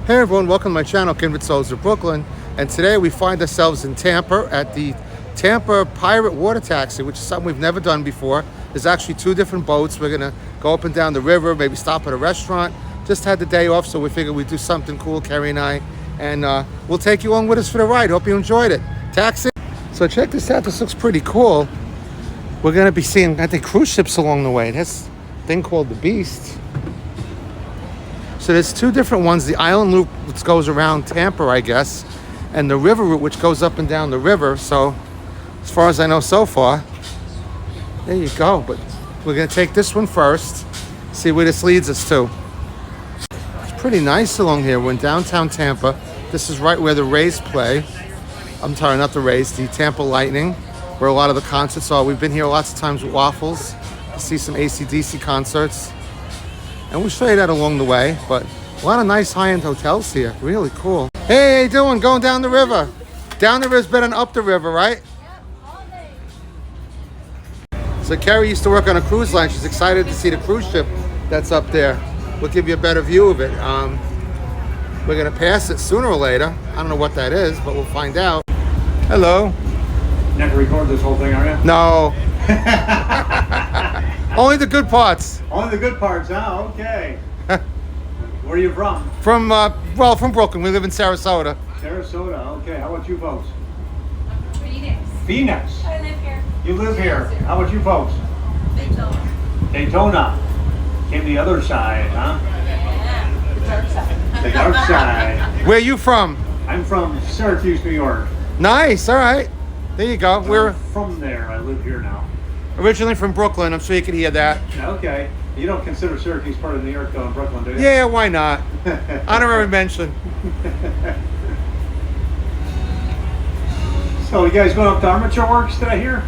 Hey everyone, welcome to my channel, Kindred Souls of Brooklyn. And today we find ourselves in Tampa at the Tampa Pirate Water Taxi, which is something we've never done before. There's actually two different boats. We're gonna go up and down the river, maybe stop at a restaurant. Just had the day off, so we figured we'd do something cool, Kerry and I. And we'll take you along with us for the ride. Hope you enjoyed it. Taxi. So check this out, this looks pretty cool. We're gonna be seeing, I think, cruise ships along the way. This thing called the Beast. So there's two different ones, the island loop which goes around Tampa, I guess, and the river route which goes up and down the river. So as far as I know so far, there you go. But we're gonna take this one first, see where this leads us to. It's pretty nice along here. We're in downtown Tampa. This is right where the Rays play. I'm sorry, not the Rays, the Tampa Lightning, where a lot of the concerts are. We've been here lots of times with Waffles to see some AC/DC concerts. And we'll show you that along the way, but a lot of nice high-end hotels here. Really cool. Hey, how you doing? Going down the river. Down the river is better than up the river, right? Yeah, all day. So Kerry used to work on a cruise line. She's excited to see the cruise ship that's up there. We'll give you a better view of it. We're gonna pass it sooner or later. I don't know what that is, but we'll find out. Hello. You're not gonna record this whole thing, are you? No. Only the good parts. Only the good parts, huh? Okay. Where are you from? From Brooklyn. We live in Sarasota. Sarasota, okay. How about you folks? Phoenix. Phoenix. I live here. You live here. How about you folks? Daytona. Daytona. Came the other side, huh? Yeah. The dark side. The dark side. Where you from? I'm from Syracuse, New York. Nice. All right. There you go. We're I'm from there. I live here now. originally from Brooklyn. I'm sure you could hear that. Okay. You don't consider Syracuse part of New York, though, in Brooklyn, do you? Yeah, why not? Honorary mention. So you guys going up to Armature Works, did I hear?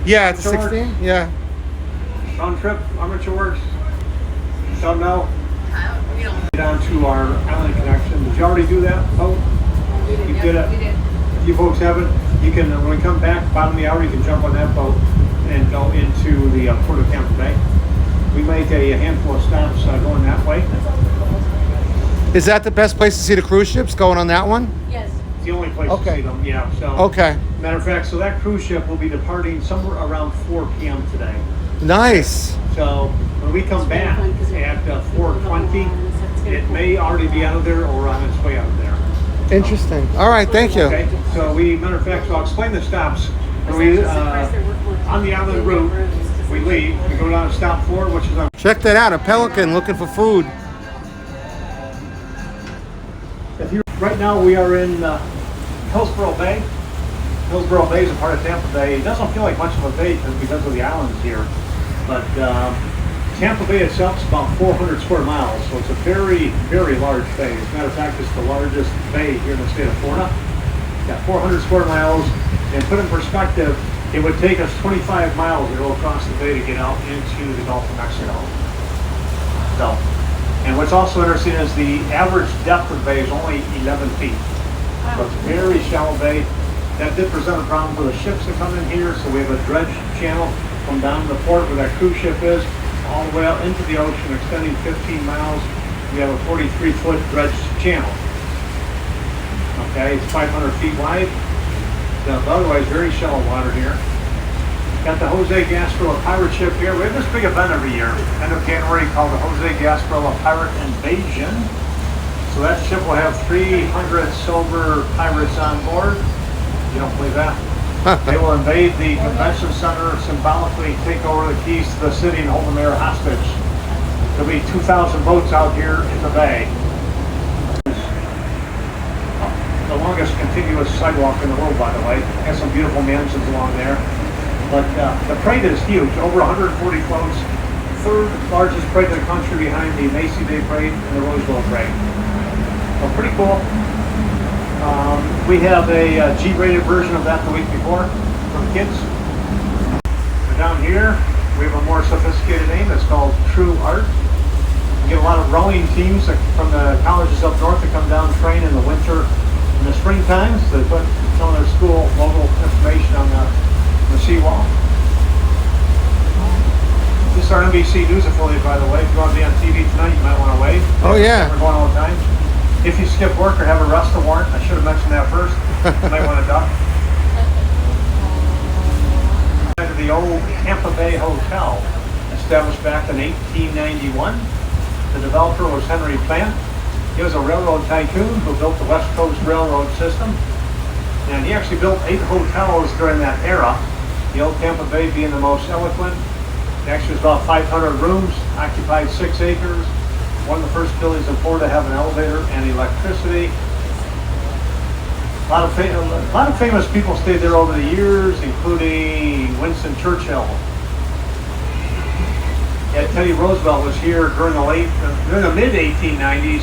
Yeah, it's Armature 16. Works? Yeah. Round trip, Armature Works? Don't know? We don't. Down to our island connection. Did you already do that? Oh, you did it. We did. If you folks haven't, you can, when we come back, bottom of the hour, you can jump on that boat and go into the port of Tampa Bay. We make a handful of stops going that way. Is that the best place to see the cruise ships going on that one? Yes. It's the only place to Okay. see them, yeah. So, Okay. matter of fact, so that cruise ship will be departing somewhere around 4 p.m. today. Nice. So when we come back at 4:20, it may already be out of there or on its way out of there. Interesting. All right, thank you. Okay, so matter of fact, so I'll explain the stops. When we, on the island route, we leave, we go down to stop 4, which is on. Check that out, a pelican looking for food. Right now we are in Hillsborough Bay. Hillsborough Bay is a part of Tampa Bay. It doesn't feel like much of a bay because of the islands here, but Tampa Bay itself is about 400 square miles, so it's a very, very large bay. As a matter of fact, it's the largest bay here in the state of Florida. Got 400 square miles, and put in perspective, it would take us 25 miles to go across the bay to get out into the Gulf of Mexico. So, and what's also interesting is the average depth of the bay is only 11 feet. So it's a very shallow bay. That did present a problem for the ships that come in here, so we have a dredge channel from down to the port where that cruise ship is, all the way out into the ocean, extending 15 miles. We have a 43-foot dredge channel. Okay, it's 500 feet wide. Otherwise, very shallow water here. Got the Jose Gasparilla pirate ship here. We have this big event every year, end of January, called the Jose Gasparilla Pirate Invasion. So that ship will have 300 sober pirates on board. You don't believe that? They will invade the convention center, symbolically take over the keys to the city and hold the mayor hostage. There'll be 2,000 boats out here in the bay. The longest continuous sidewalk in the world, by the way. Has some beautiful mansions along there. But the parade is huge, over 140 floats. Third largest parade in the country behind the Macy Day Parade and the Roseville Parade. So pretty cool. We have a G-rated version of that the week before for the kids. And down here, we have a more sophisticated name. It's called True Art. We get a lot of rowing teams from the colleges up north that come down and train in the winter and the springtime. So they put some of their school local information on the seawall. This is our NBC News affiliate, by the way. If you want to be on TV tonight, you might want to wave. Oh, yeah. We're going all the time. If you skip work or have a arrest warrant, I should have mentioned that first. You might want to duck. The old Tampa Bay Hotel, established back in 1891. The developer was Henry Plant. He was a railroad tycoon who built the West Coast Railroad system. And he actually built 8 hotels during that era. The old Tampa Bay being the most eloquent. It actually was about 500 rooms, occupied 6 acres. One of the first buildings in Florida to have an elevator and electricity. A lot of famous people stayed there over the years, including Winston Churchill. Yeah, Teddy Roosevelt was here during the mid 1890s.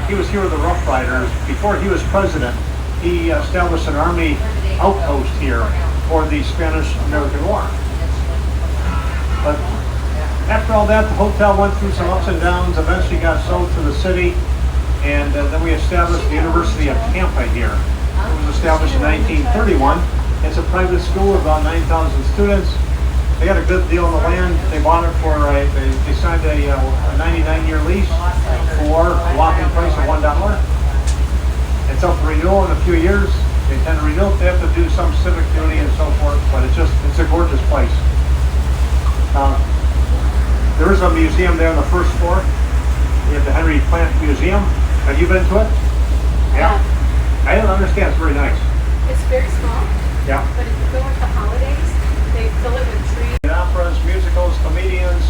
He was here with the Rough Riders. Before he was president, he established an army outpost here for the Spanish-American War. But after all that, the hotel went through some ups and downs, eventually got sold to the city, and then we established the University of Tampa here. It was established in 1931. It's a private school with about 9,000 students. They got a good deal on the land. They bought it for they signed a 99-year lease for a whopping price of $1. It's up for renewal in a few years. They tend to renew it. They have to do some civic duty and so forth, but it's a gorgeous place. There is a museum there on the first floor. We have the Henry Plant Museum. Have you been to it? Yeah. I don't understand. It's very nice. It's very small. Yeah. But if you go with the holidays, they fill it with trees. Operas, musicals, comedians,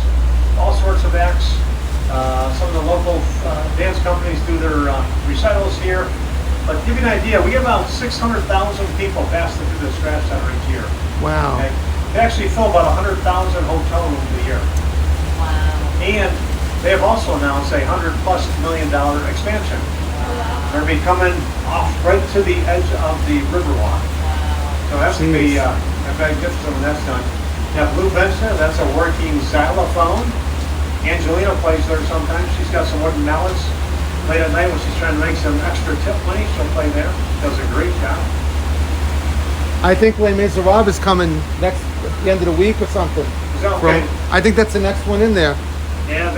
all sorts of acts. Some of the local dance companies do their recitals here. But to give you an idea, we have about 600,000 people passing through this Strat Center each year. Wow. Okay? They actually fill about 100,000 hotel rooms a year. Wow. And they have also announced a $100+ million expansion. They're going to be coming off right to the edge of the Riverwalk. So that's going to be a magnificent when that's done. Now, Blue Bench there, that's a working xylophone. Angelina plays there sometimes. She's got some wooden mallets. Late at night when she's trying to make some extra tip money, she'll play there. Does a great job. I think Les Miserables is coming at the end of the week or something. Is that okay? I think that's the next one in there. Yeah,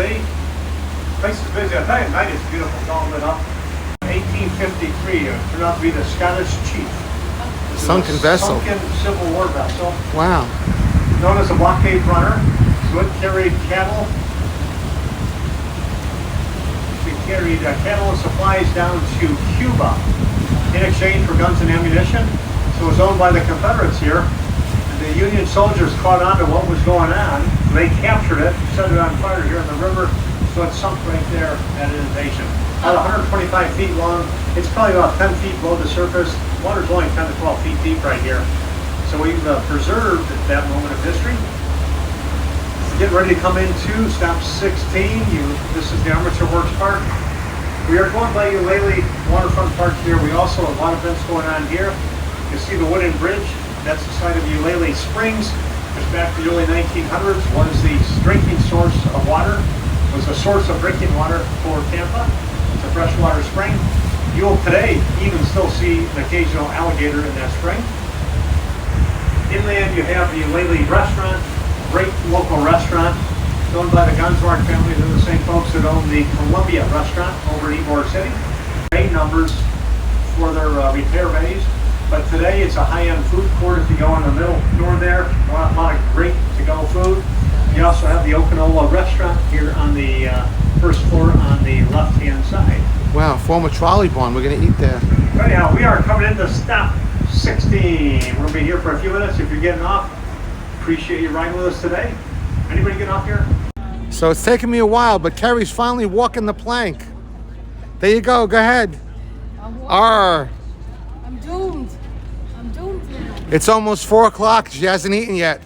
place is busy. I tell you, at night it's beautiful. It's all lit up. 1853, it turned out to be the Scottish chief. Sunken vessel. Sunken Civil War vessel. Wow. Known as a blockade runner. So it carried cattle. It carried cattle and supplies down to Cuba in exchange for guns and ammunition. So it was owned by the Confederates here. And the Union soldiers caught on to what was going on. They captured it, set it on fire here in the river. So it sunk right there at inundation. About 125 feet long. It's probably about 10 feet below the surface. Water's only 10 to 12 feet deep right here. So we've preserved that moment of history. Getting ready to come into stop 16. This is the Armature Works Park. We are going by Eulalie Waterfront Park here. We also have a lot of events going on here. You see the wooden bridge. That's the site of Eulalie Springs, which back to the early 1900s was the drinking source of water. It was a source of drinking water for Tampa. It's a freshwater spring. You'll today even still see an occasional alligator in that spring. Inland, you have the Eulalie Restaurant, great local restaurant, owned by the Gunsward family. They're the same folks that own the Columbia Restaurant over in Ybor City. Bay numbers for their repair bays. But today it's a high-end food court. If you go in the middle door there, a lot of great to-go food. You also have the Okinola Restaurant here on the first floor on the left-hand side. Wow, former trolley barn. We're going to eat there. Anyhow, we are coming into stop 16. We're going to be here for a few minutes. If you're getting off, appreciate you riding with us today. Anybody getting off here? So it's taken me a while, but Kerry's finally walking the plank. There you go. Go ahead. Arr. I'm doomed. I'm doomed now. It's almost 4 o'clock. She hasn't eaten yet.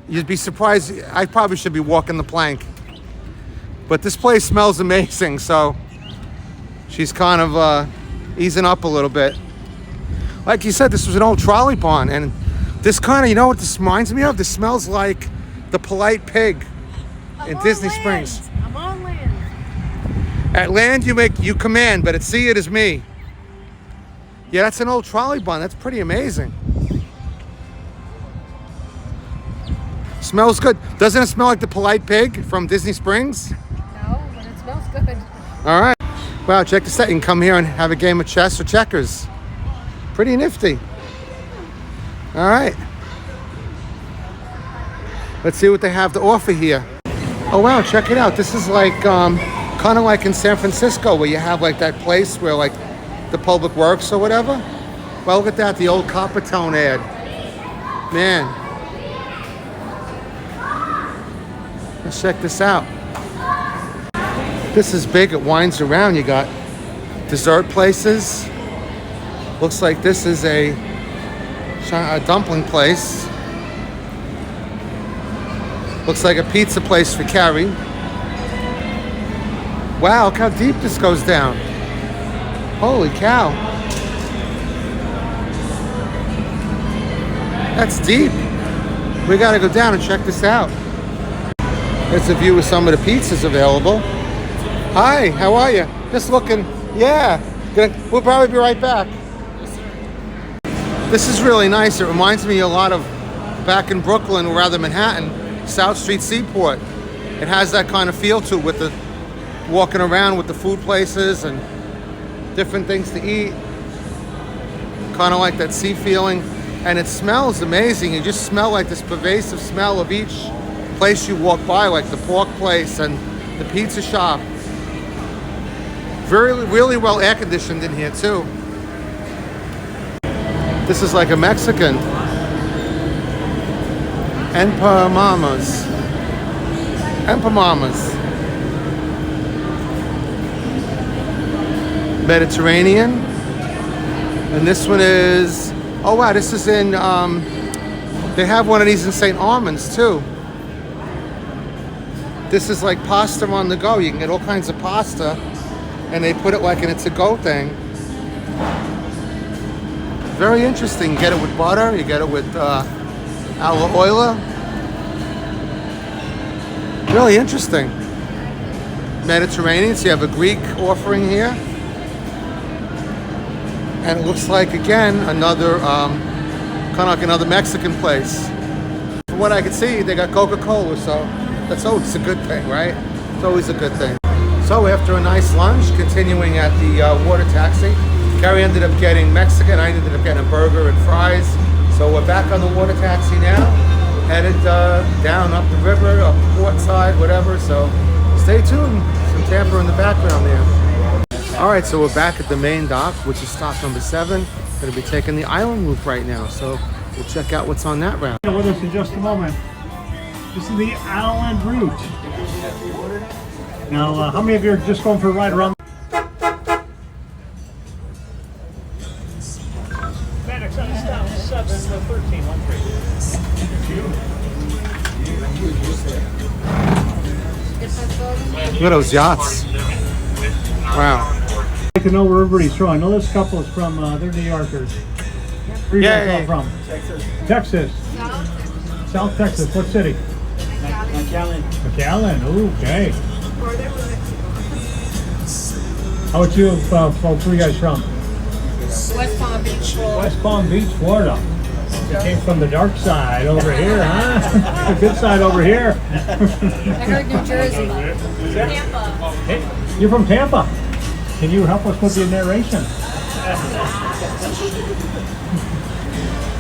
You'd be surprised. I probably should be walking the plank. But this place smells amazing, so she's kind of easing up a little bit. Like you said, this was an old trolley barn, and this kind of, you know what this reminds me of? This smells like the Polite Pig in Disney Springs. I'm on land. At land, you command, but at sea, it is me. Yeah, that's an old trolley barn. That's pretty amazing. Smells good. Doesn't it smell like the Polite Pig from Disney Springs? No, but it smells good. All right. Wow, check this out. You can come here and have a game of chess or checkers. Pretty nifty. All right. Let's see what they have to offer here. Oh wow, check it out. This is like kind of like in San Francisco where you have like that place where like the public works or whatever. Well, look at that, the old Coppertone ad. Man. Let's check this out. This is big. It winds around. You got dessert places. Looks like this is a dumpling place. Looks like a pizza place for Kerry. Wow, look how deep this goes down. Holy cow. That's deep. We gotta go down and check this out. There's a view of some of the pizzas available. Hi, how are you? Just looking. Yeah, we'll probably be right back. This is really nice. It reminds me a lot of back in Brooklyn, or rather Manhattan, South Street Seaport. It has that kind of feel to it with the walking around with the food places and different things to eat. Kind of like that sea feeling. And it smells amazing. You just smell like this pervasive smell of each place you walk by, like the pork place and the pizza shop. Really well air conditioned in here too. This is like a Mexican. Empanadas. Mediterranean. And this one is, oh wow, this is in, they have one of these in St. Armand's too. This is like pasta on the go. You can get all kinds of pasta and they put it like in a to-go thing. Very interesting. You get it with butter, you get it with olive oil. Really interesting. Mediterranean, so you have a Greek offering here. And it looks like, again, another, kind of like another Mexican place. From what I can see, they got Coca-Cola, so that's always a good thing, right? It's always a good thing. So after a nice lunch, continuing at the water taxi, Kerry ended up getting Mexican, I ended up getting a burger and fries. So we're back on the water taxi now, headed down up the river, up the port side, whatever. So stay tuned, some Tampa in the background there. All right, so we're back at the main dock, which is stop number 7. Going to be taking the island loop right now, so we'll check out what's on that route. With us in just a moment. This is the island route. Now, how many of you are just going for a ride around? FedEx on stop 71313. Look at those yachts. Wow. I'd like to know where everybody's from. I know this couple is from, they're New Yorkers. Where are you guys all from? Texas. South Texas. What city? McAllen. Okay. How about you folks? Where are you guys from? West Palm Beach, Florida. West Palm Beach, Florida. You came from the dark side over here, huh? The good side over here. I heard New Jersey. Tampa. Hey, you're from Tampa. Can you help us with the narration?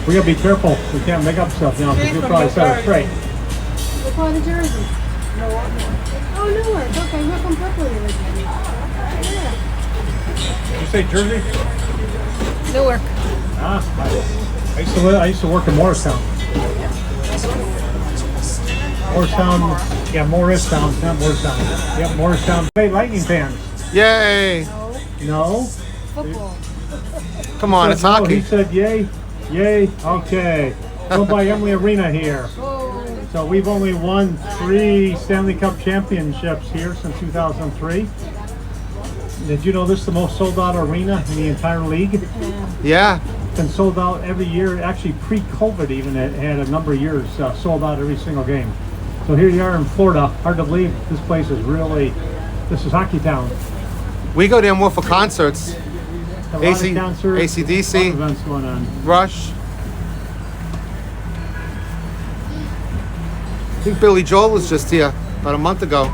We gotta be careful. We can't make up stuff now because you'll probably set it straight. What part of Jersey? Newark. Oh, Newark. Okay, we're from Brooklyn originally. Yeah. Did you say Jersey? Newark. Ah, I used to work in Morristown. Morristown, not Morristown. Yep, Morristown. Hey, Lightning fans. Yay! No? Football. Come on, it's No, hockey. he said yay, yay, okay. Go by Emily Arena here. Oh, So we've only won 3 Stanley Cup championships here since 2003. Did you know this is the most sold out arena in the entire league? Yeah. It's been sold out every year. Actually, pre-COVID even, it had a number of years sold out every single game. So here you are in Florida. Hard to believe this place is really, this is hockey town. We go there more for concerts. A lot of concerts, AC/DC. a lot of events going on. Rush. I think Billy Joel was just here about a month ago.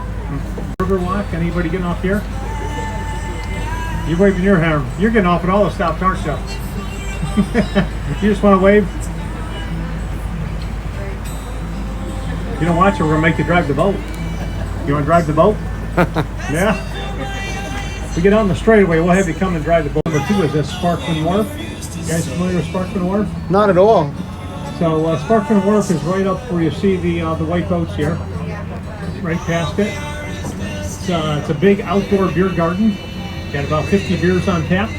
Riverwalk, anybody getting off here? You're waving your hand. You're getting off at all the stops, aren't you? You just want to wave? If you don't watch it, we're going to make you drive the boat. You want to drive the boat? Yeah? If we get on the straightaway, we'll have you come and drive the boat. Number 2 is this Sparkman Wharf. You guys familiar with Sparkman Wharf? Not at all. So Sparkman Wharf is right up where you see the white boats here. Right past it. It's a big outdoor beer garden. Got about 50 beers on tap.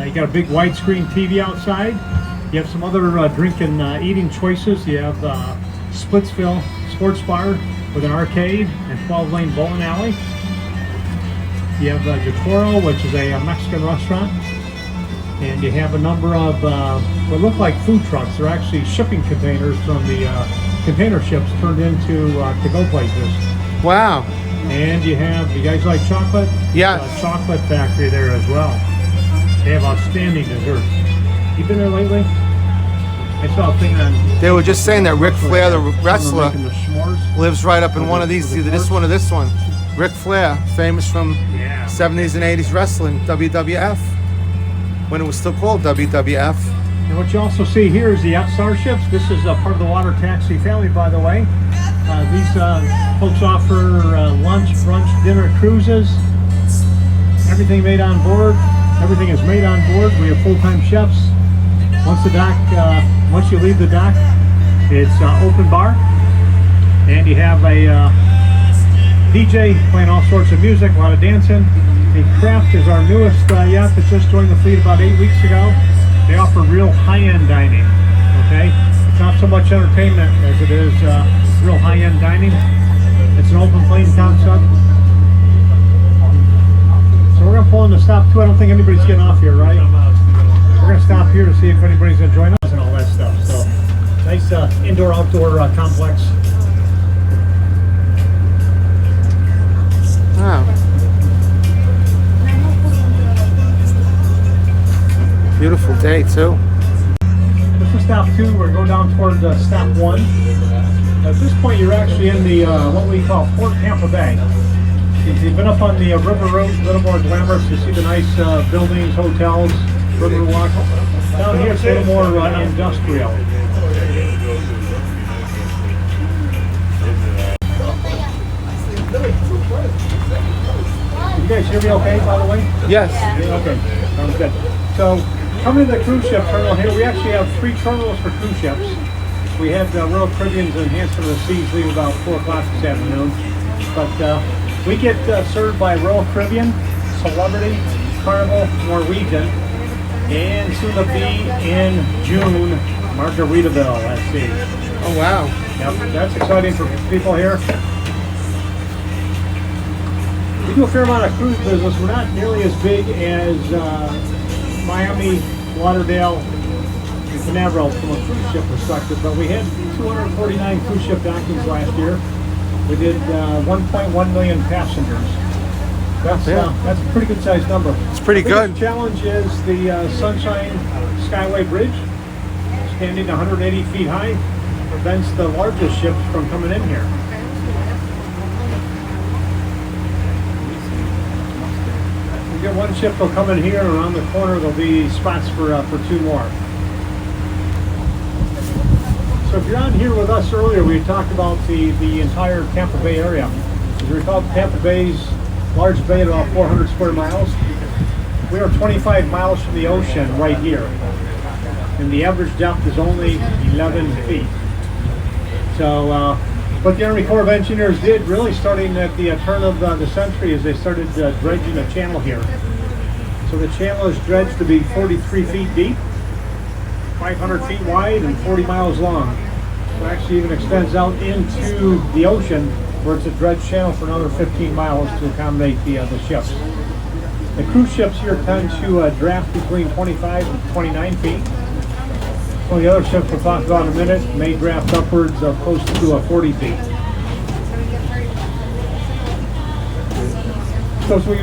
You got a big widescreen TV outside. You have some other drinking, eating choices. You have Splitsville Sports Bar with an arcade and 12-lane bowling alley. You have Jatoro, which is a Mexican restaurant. And you have a number of what look like food trucks. They're actually shipping containers from the container ships turned into to-go places. Wow. And you guys like chocolate? Yes. Chocolate factory there as well. They have outstanding desserts. You been there lately? I saw a thing on... They were just saying that Ric Flair, the wrestler, making the s'mores. lives right up in one of these, either this one or this one. Ric Flair, famous from Yeah. 70s and 80s wrestling, WWF, when it was still called WWF. And what you also see here is the Yacht StarShips. This is part of the water taxi family, by the way. These folks offer lunch, brunch, dinner cruises. Everything made on board. Everything is made on board. We have full-time chefs. Once you leave the dock, it's open bar, and you have a DJ playing all sorts of music, a lot of dancing. The Craft is our newest yacht that just joined the fleet about 8 weeks ago. They offer real high-end dining. Okay, it's not so much entertainment as it is real high-end dining. It's an open plane concept. So we're gonna pull in the stop too. I don't think anybody's getting off here, right? We're gonna stop here to see if anybody's gonna join us and all that stuff. So nice indoor-outdoor complex. Wow. Beautiful day too. This is stop 2. We're going down toward stop 1. At this point, you're actually in the what we call Port Tampa Bay. If you've been up on the river road, a little more glamorous. You see the nice buildings, hotels, Riverwalk. Down here, it's a little more industrial. You guys hear me okay, by the way? Yes. Okay, sounds good. So, coming to the cruise ship terminal here, we actually have 3 terminals for cruise ships. We had Royal Caribbean's Enhancement of the Seas leave about 4 o'clock this afternoon. But we get served by Royal Caribbean, Celebrity, Carnival, Norwegian, and soon to be in June, Margaritaville, let's see. Oh wow. Yep, that's exciting for people here. We do a fair amount of cruise business. We're not nearly as big as Miami, Lauderdale, and Canaveral from a cruise ship perspective, but we had 249 cruise ship dockings last year. We did 1.1 million passengers. That's a pretty good sized number. It's pretty good. The challenge is the Sunshine Skyway Bridge, standing 180 feet high, prevents the largest ships from coming in here. You get one ship, they'll come in here, and around the corner there'll be spots for 2 more. So if you're on here with us earlier, we talked about the entire Tampa Bay area. As you recall, Tampa Bay's large bay at about 400 square miles. We are 25 miles from the ocean right here. And the average depth is only 11 feet. So what the Army Corps of Engineers did, really starting at the turn of the century, is they started dredging a channel here. So the channel is dredged to be 43 feet deep, 500 feet wide, and 40 miles long. It actually even extends out into the ocean, where it's a dredged channel for another 15 miles to accommodate the ships. The cruise ships here tend to draft between 25 and 29 feet. Some of the other ships we'll talk about in a minute may draft upwards of close to 40 feet. So as we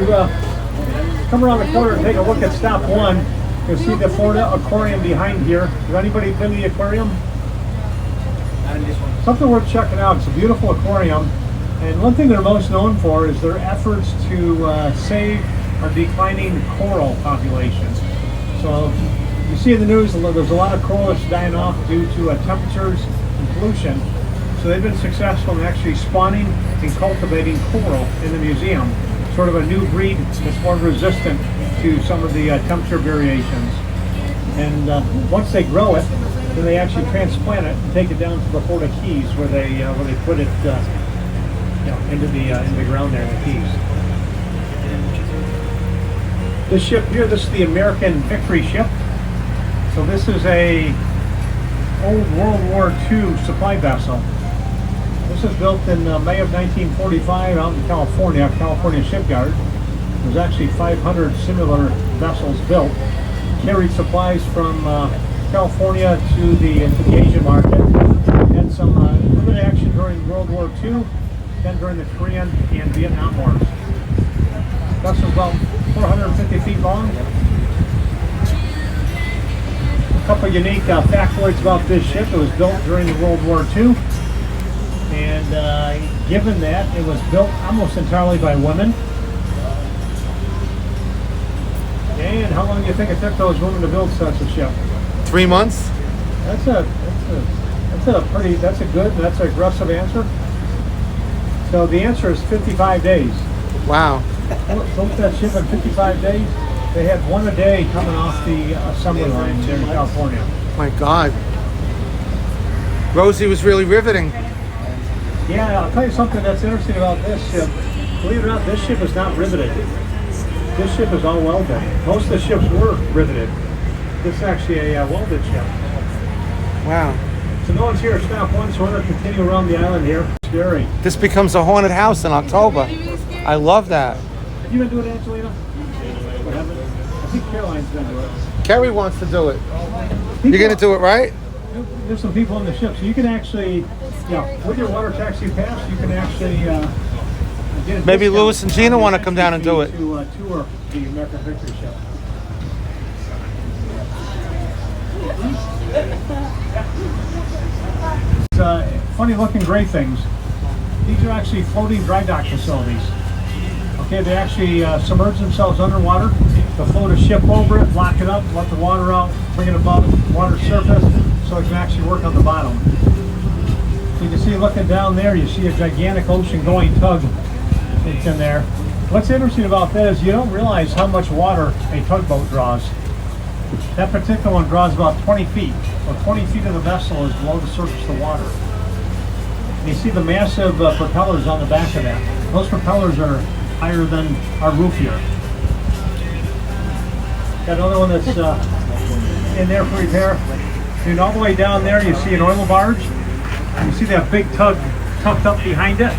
come around the corner and take a look at stop 1, you'll see the Florida Aquarium behind here. Has anybody been to the aquarium? Something worth checking out. It's a beautiful aquarium. And one thing they're most known for is their efforts to save are declining coral populations. So you see in the news there's a lot of coral that's dying off due to temperatures and pollution. So they've been successful in actually spawning and cultivating coral in the museum, sort of a new breed that's more resistant to some of the temperature variations. And once they grow it, then they actually transplant it and take it down to the Florida Keys, where they put it into the ground there in the Keys. This ship here, this is the American Victory ship. So this is a old World War II supply vessel. This was built in May of 1945 out in California shipyard. There's actually 500 similar vessels built. Carried supplies from California to the Asian market. Had some limited action during World War II, then during the Korean and Vietnam Wars. Vessel's about 450 feet long. A couple unique factoids about this ship. It was built during World War II. And given that, it was built almost entirely by women. And how long do you think it took those women to build such a ship? 3 months? That's an aggressive answer. So the answer is 55 days. Wow. Built that ship in 55 days. They had one a day coming off the assembly line there in California. My God. Rosie was really riveting. Yeah, I'll tell you something that's interesting about this ship. Believe it or not, this ship is not riveted. This ship is all welded. Most of the ships were riveted. This is actually a welded ship. Wow. So no one's here at stop one, so we're going to continue around the island here. Scary. This becomes a haunted house in October. I love that. Have you been doing it, Angelina? What happened? I think Caroline's been doing it. Kerry wants to do it. You're going to do it, right? There's some people on the ship, so you can actually, with your water taxi pass, you can actually get a Maybe discount Louis and Gina on want to the come down and do it. To tour the American Victory ship. It's funny looking gray things. These are actually floating dry dock facilities. Okay, they actually submerge themselves underwater. They'll float a ship over it, lock it up, let the water out, bring it above the water surface so it can actually work on the bottom. You can see looking down there, you see a gigantic ocean-going tug that's in there. What's interesting about that is you don't realize how much water a tugboat draws. That particular one draws about 20 feet. So 20 feet of the vessel is below the surface of the water. And you see the massive propellers on the back of that. Those propellers are higher than our roof here. Got another one that's in there for repair. And all the way down there you see an oil barge. You see that big tug tucked up behind it.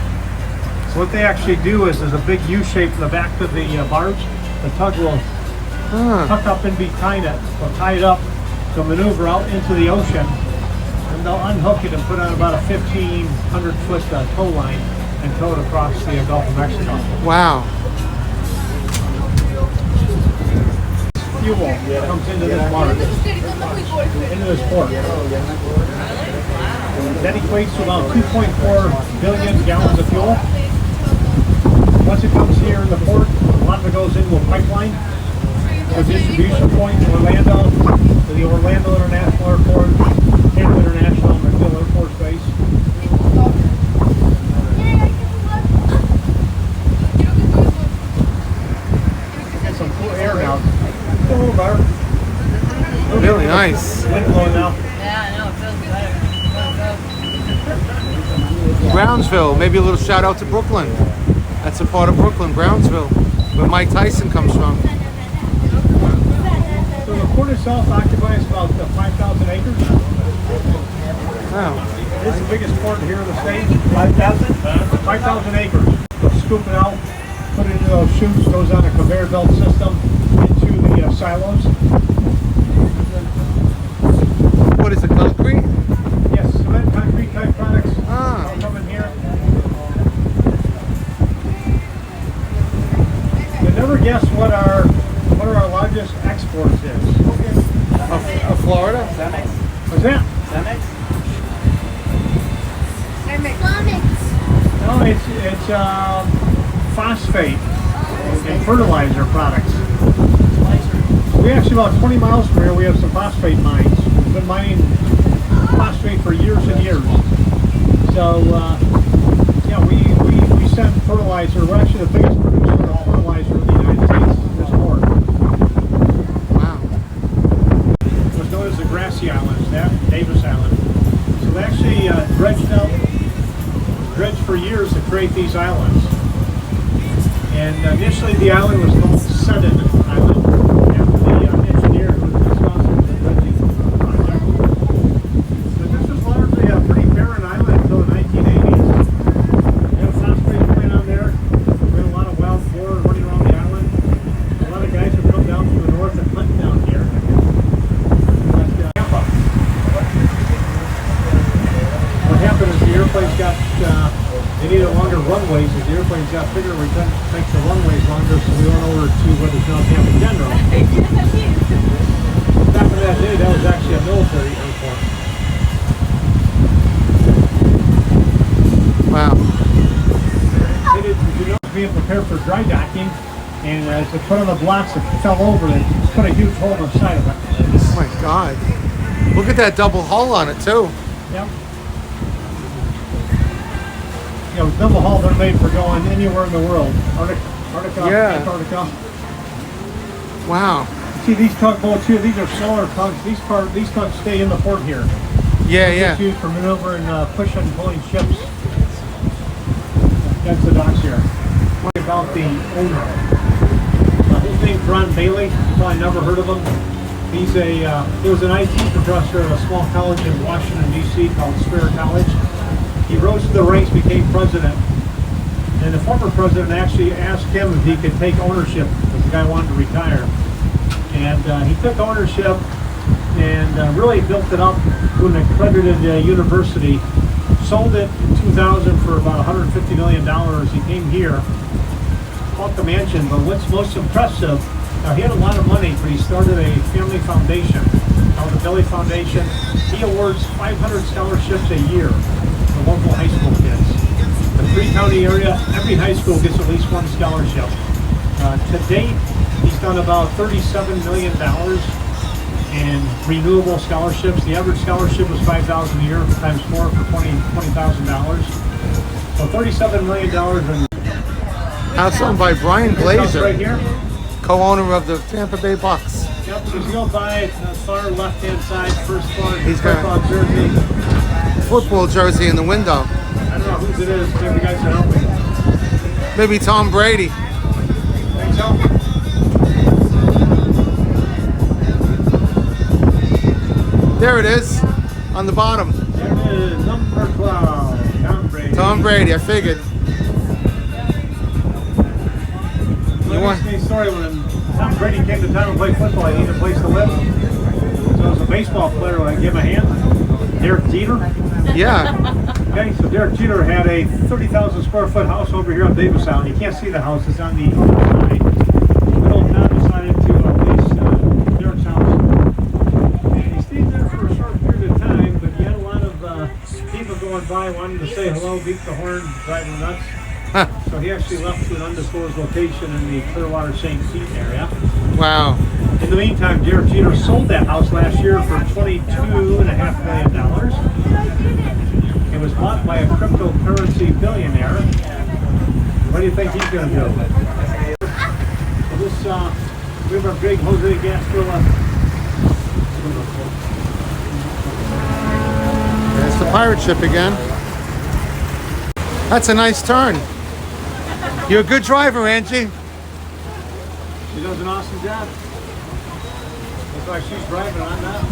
So what they actually do is there's a big U shape in the back of the barge. The tug will tuck up and behind it. They'll tie it up to maneuver out into the ocean. And they'll unhook it and put on about a 1,500 foot tow line and tow it across the Gulf of Mexico. Wow. Fuel comes into this barge, into this port. That equates to about 2.4 billion gallons of fuel. Once it comes here in the port, a lot of it goes into a pipeline, a distribution point in Orlando, to the Orlando International Airport, Tampa International McDill Air Force Base. Get some cool air now. A little better. Really nice. Wind blowing now. Yeah, I know. It feels better. Brownsville. Maybe a little shout out to Brooklyn. That's a part of Brooklyn, Brownsville, where Mike Tyson comes from. So the port itself occupies about 5,000 acres. Wow. It's the biggest port here in the state. 5,000? 5,000 acres. They'll scoop it out, put it into those chutes, goes on a conveyor belt system into the silos. What is it, concrete? Yes, cement, concrete type products Ah. all come in here. You never guess what our largest exports is. Of Florida? What's that? No, it's phosphate. and fertilizer products. We actually, about 20 miles from here, we have some phosphate mines. We've been mining phosphate for years and years. So, yeah, we send fertilizer. We're actually the biggest producer of fertilizer in the United States this port. Wow. It was known as the Grassy Islands, that Davis Island. So they actually dredged for years to create these islands. And initially the island was called Sudden Island, after the engineer who was responsible for dredging the project. But this was largely a pretty barren island until the 1980s. We had a phosphate plant on there. We had a lot of wild boar running around the island. A lot of guys would come down from the north and hunt down here. But Tampa. What happened is the airplanes got, they needed longer runways. As the airplanes got bigger, we couldn't make the runways longer, so we went over to what is now Tampa General. Back in that day, that was actually a military airport. Wow. They did, being prepared for dry docking, and as they put on the blocks, it fell over and put a huge hole in the side of it. Oh my God. Look at that double hull on it too. Yep. You know, double hull, they're made for going anywhere in the world. Antarctica, Yeah. Antarctica. Wow. See these tugboats here, these are smaller tugs. These tugs stay in the port here. Yeah, It's yeah. used for maneuvering, pushing and pulling ships. That's the docks here. About the owner. His name's Ron Bailey. You probably never heard of him. He was an IT professor at a small college in Washington, D.C. called Strayer College. He rose to the ranks, became president. And the former president actually asked him if he could take ownership, because the guy wanted to retire. And he took ownership and really built it up to an accredited university. Sold it in 2000 for about $150 million. He came here, bought the mansion, but what's most impressive, now he had a lot of money, but he started a family foundation called the Bailey Foundation. He awards 500 scholarships a year to local high school kids. In the three-county area, every high school gets at least one scholarship. To date, he's done about $37 million in renewable scholarships. The average scholarship was $5,000 a year times 4 for $20,000. So $37 million in House owned by Brian Glazer, right here. co-owner of the Tampa Bay Bucks. Yep, so you go by the far left-hand side, first floor, He's got- football jersey. Football jersey in the window. I don't know whose it is. Maybe you guys can help me. Maybe Tom Brady. Think so? There it is, on the bottom. There it is, number 12, Tom Brady. Tom Brady, I figured. You want? Interesting story, when Tom Brady came to town and played football, he needed a place to live. So as a baseball player, when I give him a hand, Derek Jeter. Yeah. Okay, so Derek Jeter had a 30,000 square foot house over here on Davis Island. You can't see the house, it's on the other side. Little Tom decided to lease Derek's house. And he stayed there for a short period of time, but he had a lot of people going by wanting to say hello, beat the horn, driving nuts. So he actually left to an undisclosed location in the Clearwater St. Pete area. Wow. In the meantime, Derek Jeter sold that house last year for $22.5 million. It was bought by a cryptocurrency billionaire. What do you think he's going to do? So this, we have our big Jose Gastrola. There's the pirate ship again. That's a nice turn. You're a good driver, Angie. She does an awesome job. Looks like she's driving on that.